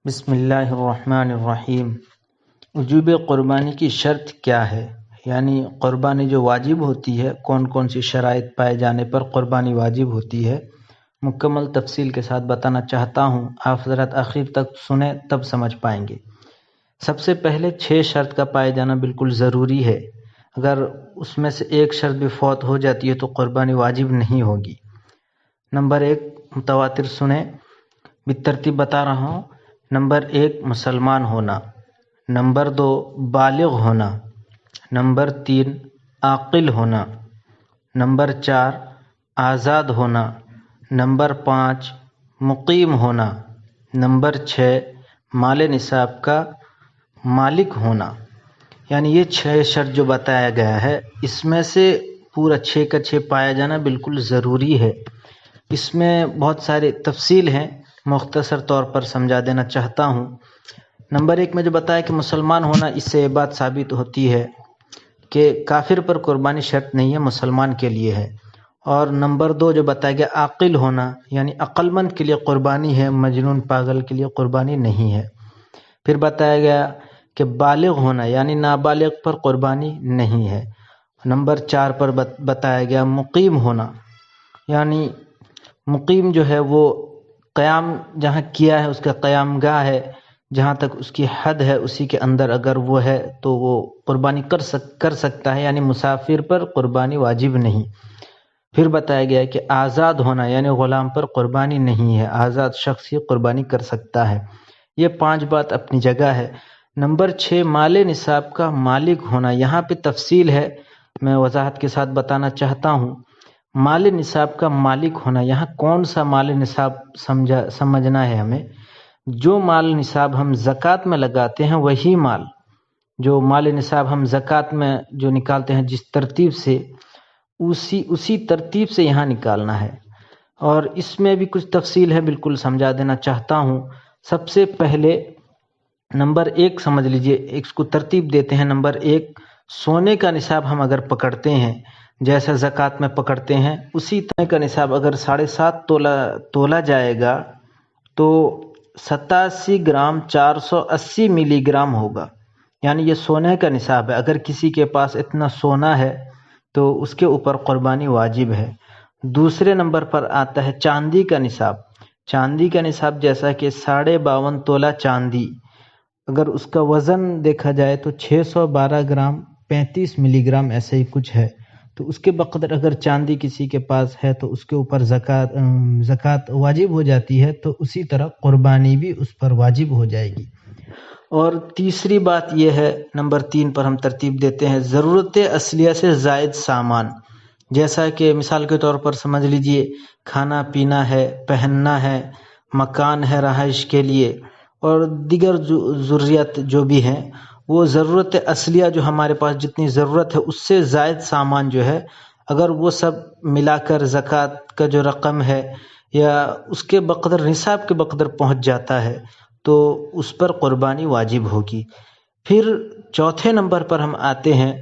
بسم اللہ الرحمن الرحیم۔ وجوب قربانی کی شرط کیا ہے؟ یعنی قربانی جو واجب ہوتی ہے، کون کون سی شرائط پائے جانے پر قربانی واجب ہوتی ہے، مکمل تفصیل کے ساتھ بتانا چاہتا ہوں۔ آپ حضرات آخر تک سنیں تب سمجھ پائیں گے۔ سب سے پہلے 6 شرط کا پائے جانا بالکل ضروری ہے۔ اگر اس میں سے ایک شرط بھی فوت ہو جاتی ہے تو قربانی واجب نہیں ہوگی۔ نمبر 1 متواتر سنیں، بالترتیب بتا رہا ہوں۔ نمبر 1 مسلمان ہونا، نمبر 2 بالغ ہونا، نمبر 3 عاقل ہونا، نمبر 4 آزاد ہونا، نمبر 5 مقیم ہونا، نمبر 6 مال نصاب کا مالک ہونا۔ یعنی یہ 6 شرط جو بتایا گیا ہے، اس میں سے پورا 6 کا 6 پایا جانا بالکل ضروری ہے۔ اس میں بہت سارے تفصیل ہیں، مختصر طور پر سمجھا دینا چاہتا ہوں۔ نمبر 1 میں جو بتایا کہ مسلمان ہونا، اس سے یہ بات ثابت ہوتی ہے کہ کافر پر قربانی شرط نہیں ہے، مسلمان کے لیے ہے۔ اور نمبر 2 جو بتایا گیا عاقل ہونا، یعنی عقل مند کے لیے قربانی ہے، مجنون پاگل کے لیے قربانی نہیں ہے۔ پھر بتایا گیا کہ بالغ ہونا، یعنی نابالغ پر قربانی نہیں ہے۔ نمبر 4 پر بتایا گیا مقیم ہونا، یعنی مقیم جو ہے وہ قیام جہاں کیا ہے، اس کا قیام گاہ ہے، جہاں تک اس کی حد ہے اسی کے اندر اگر وہ ہے تو وہ قربانی کر سکتا ہے، یعنی مسافر پر قربانی واجب نہیں۔ پھر بتایا گیا کہ آزاد ہونا، یعنی غلام پر قربانی نہیں ہے، آزاد شخص ہی قربانی کر سکتا ہے۔ یہ 5 بات اپنی جگہ ہے۔ نمبر 6 مال نصاب کا مالک ہونا، یہاں پہ تفصیل ہے، میں وضاحت کے ساتھ بتانا چاہتا ہوں۔ مال نصاب کا مالک ہونا، یہاں کون سا مال نصاب سمجھنا ہے ہمیں؟ جو مال نصاب ہم زکوٰۃ میں لگاتے ہیں وہی مال، جو مال نصاب ہم زکوٰۃ میں جو نکالتے ہیں جس ترتیب سے، اسی ترتیب سے یہاں نکالنا ہے۔ اور اس میں بھی کچھ تفصیل ہے، بالکل سمجھا دینا چاہتا ہوں۔ سب سے پہلے نمبر 1 سمجھ لیجئے، اس کو ترتیب دیتے ہیں۔ نمبر 1 سونے کا نصاب ہم اگر پکڑتے ہیں، جیسا زکوٰۃ میں پکڑتے ہیں، اسی طرح کا نصاب اگر 7.5 تولا جائے گا تو 87 گرام 480 ملی گرام ہوگا، یعنی یہ سونے کا نصاب ہے۔ اگر کسی کے پاس اتنا سونا ہے تو اس کے اوپر قربانی واجب ہے۔ دوسرے نمبر پر آتا ہے چاندی کا نصاب۔ چاندی کا نصاب جیسا کہ 52.5 تولا چاندی، اگر اس کا وزن دیکھا جائے تو 612 گرام 35 ملی گرام ایسے ہی کچھ ہے، تو اس کے بقدر اگر چاندی کسی کے پاس ہے تو اس کے اوپر زکوٰۃ واجب ہو جاتی ہے، تو اسی طرح قربانی بھی اس پر واجب ہو جائے گی۔ اور تیسری بات یہ ہے، نمبر 3 پر ہم ترتیب دیتے ہیں ضرورت اصلیہ سے زائد سامان، جیسا کہ مثال کے طور پر سمجھ لیجئے کھانا پینا ہے، پہننا ہے، مکان ہے رہائش کے لیے، اور دیگر ضروریات جو بھی ہیں، وہ ضرورت اصلیہ جو ہمارے پاس جتنی ضرورت ہے اس سے زائد سامان جو ہے، اگر وہ سب ملا کر زکوٰۃ کا جو رقم ہے یا اس کے بقدر نصاب کے بقدر پہنچ جاتا ہے تو اس پر قربانی واجب ہوگی۔ پھر چوتھے نمبر پر ہم آتے ہیں،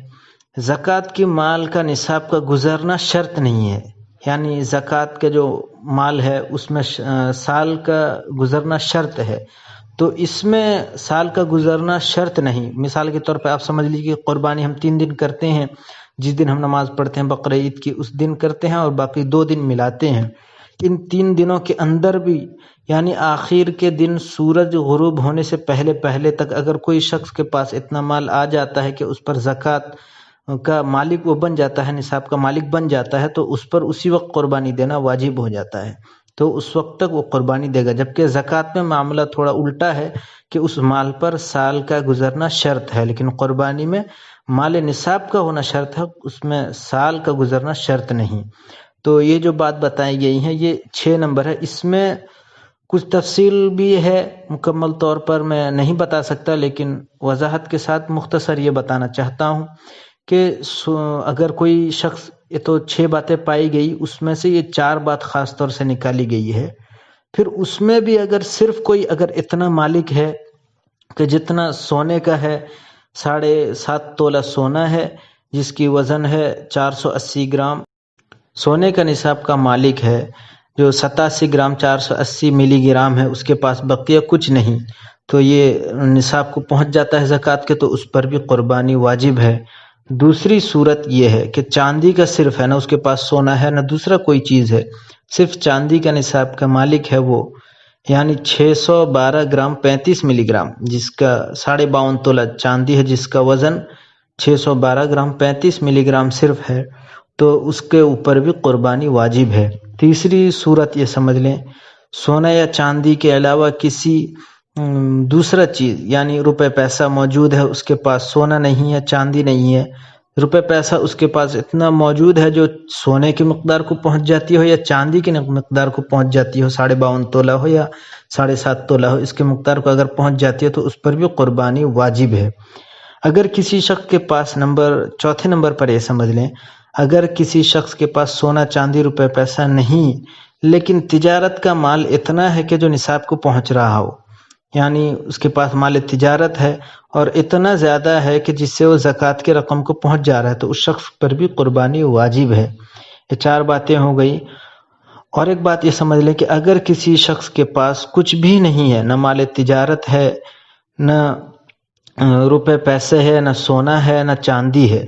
زکوٰۃ کی مال کا نصاب کا گزرنا شرط نہیں ہے، یعنی زکوٰۃ کا جو مال ہے اس میں سال کا گزرنا شرط ہے، تو اس میں سال کا گزرنا شرط نہیں۔ مثال کے طور پہ آپ سمجھ لیجیے کہ قربانی ہم 3 دن کرتے ہیں، جس دن ہم نماز پڑھتے ہیں بقرہ عید کی اس دن کرتے ہیں، اور باقی 2 دن ملاتے ہیں۔ ان 3 دنوں کے اندر بھی، یعنی آخر کے دن سورج غروب ہونے سے پہلے تک اگر کوئی شخص کے پاس اتنا مال آ جاتا ہے کہ اس پر زکوٰۃ کا مالک وہ بن جاتا ہے، نصاب کا مالک بن جاتا ہے، تو اس پر اسی وقت قربانی دینا واجب ہو جاتا ہے، تو اس وقت تک وہ قربانی دے گا۔ جبکہ زکوٰۃ میں معاملہ تھوڑا الٹا ہے کہ اس مال پر سال کا گزرنا شرط ہے، لیکن قربانی میں مال نصاب کا ہونا شرط ہے، اس میں سال کا گزرنا شرط نہیں۔ تو یہ جو بات بتائی گئی ہیں یہ 6 نمبر ہے۔ اس میں کچھ تفصیل بھی ہے، مکمل طور پر میں نہیں بتا سکتا، لیکن وضاحت کے ساتھ مختصر یہ بتانا چاہتا ہوں کہ اگر کوئی شخص، یہ تو 6 باتیں پائی گئی، اس میں سے یہ 4 بات خاص طور سے نکالی گئی ہے۔ پھر اس میں بھی اگر صرف کوئی اگر اتنا مالک ہے کہ جتنا سونے کا ہے، 7.5 تولا سونا ہے جس کی وزن ہے 480 گرام، سونے کا نصاب کا مالک ہے، جو 87 گرام 480 ملی گرام ہے اس کے پاس بقیہ کچھ نہیں، تو یہ نصاب کو پہنچ جاتا ہے زکوٰۃ کے، تو اس پر بھی قربانی واجب ہے۔ دوسری صورت یہ ہے کہ چاندی کا صرف ہے، نہ اس کے پاس سونا ہے نہ دوسرا کوئی چیز ہے، صرف چاندی کا نصاب کا مالک ہے وہ، یعنی 612 گرام 35 ملی گرام، جس کا 52.5 تولہ چاندی ہے، جس کا وزن 612 گرام 35 ملی گرام صرف ہے، تو اس کے اوپر بھی قربانی واجب ہے۔ تیسری صورت یہ سمجھ لیں، سونا یا چاندی کے علاوہ کسی دوسرا چیز، یعنی روپے پیسہ موجود ہے، اس کے پاس سونا نہیں ہے، چاندی نہیں ہے، روپے پیسہ اس کے پاس اتنا موجود ہے جو سونے کی مقدار کو پہنچ جاتی ہو یا چاندی کی مقدار کو پہنچ جاتی ہو، 52.5 تولہ ہو یا 7.5 تولہ ہو، اس کے مقدار کو اگر پہنچ جاتی ہے تو اس پر بھی قربانی واجب ہے۔ اگر کسی شخص کے پاس چوتھے نمبر پر یہ سمجھ لیں، اگر کسی شخص کے پاس سونا چاندی روپے پیسہ نہیں، لیکن تجارت کا مال اتنا ہے کہ جو نصاب کو پہنچ رہا ہو، یعنی اس کے پاس مال تجارت ہے اور اتنا زیادہ ہے کہ جس سے وہ زکوٰۃ کے رقم کو پہنچ جا رہا ہے، تو اس شخص پر بھی قربانی واجب ہے۔ یہ 4 باتیں ہو گئی۔ اور ایک بات یہ سمجھ لیں کہ اگر کسی شخص کے پاس کچھ بھی نہیں ہے، نہ مال تجارت ہے، نہ روپے پیسے ہے، نہ سونا ہے، نہ چاندی ہے،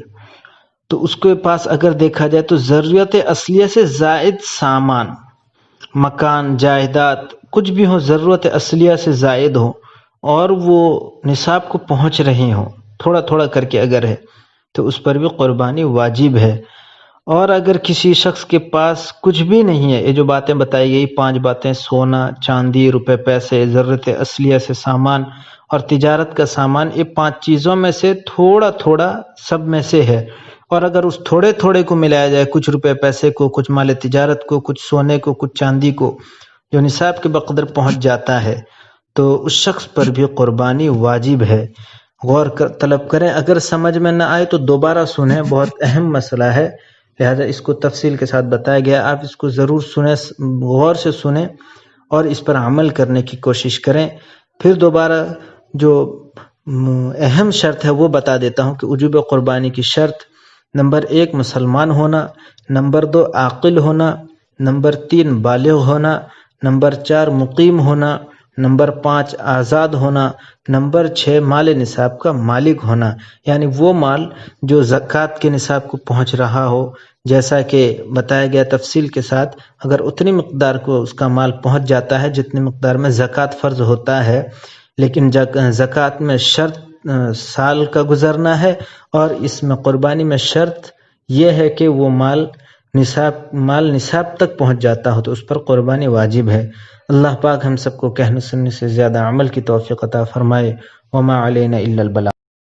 تو اس کے پاس اگر دیکھا جائے تو ضرورت اصلیہ سے زائد سامان، مکان، جائیداد، کچھ بھی ہو، ضرورت اصلیہ سے زائد ہو اور وہ نصاب کو پہنچ رہے ہوں، تھوڑا تھوڑا کر کے اگر ہے، تو اس پر بھی قربانی واجب ہے۔ اور اگر کسی شخص کے پاس کچھ بھی نہیں ہے، یہ جو باتیں بتائی گئی 5 باتیں، سونا، چاندی، روپے پیسے، ضرورت اصلیہ سے سامان اور تجارت کا سامان، یہ 5 چیزوں میں سے تھوڑا تھوڑا سب میں سے ہے، اور اگر اس تھوڑے تھوڑے کو ملایا جائے، کچھ روپے پیسے کو، کچھ مال تجارت کو، کچھ سونے کو، کچھ چاندی کو، جو نصاب کے بقدر پہنچ جاتا ہے، تو اس شخص پر بھی قربانی واجب ہے۔ غور طلب کریں، اگر سمجھ میں نہ آئے تو دوبارہ سنیں، بہت اہم مسئلہ ہے، لہذا اس کو تفصیل کے ساتھ بتایا گیا، آپ اس کو ضرور سنیں، غور سے سنیں اور اس پر عمل کرنے کی کوشش کریں۔ پھر دوبارہ جو اہم شرط ہے وہ بتا دیتا ہوں کہ وجوب قربانی کی شرط: نمبر 1 مسلمان ہونا، نمبر 2 عاقل ہونا، نمبر 3 بالغ ہونا، نمبر 4 مقیم ہونا، نمبر 5 آزاد ہونا، نمبر 6 مال نصاب کا مالک ہونا، یعنی وہ مال جو زکوٰۃ کے نصاب کو پہنچ رہا ہو، جیسا کہ بتایا گیا تفصیل کے ساتھ، اگر اتنی مقدار کو اس کا مال پہنچ جاتا ہے جتنی مقدار میں زکوٰۃ فرض ہوتا ہے، لیکن زکوٰۃ میں شرط سال کا گزرنا ہے، اور اس میں قربانی میں شرط یہ ہے کہ وہ مال نصاب تک پہنچ جاتا ہو، تو اس پر قربانی واجب ہے۔ اللہ پاک ہم سب کو کہنے سننے سے زیادہ عمل کی توفیق عطا فرمائے۔ وما علینا الا البلاغ۔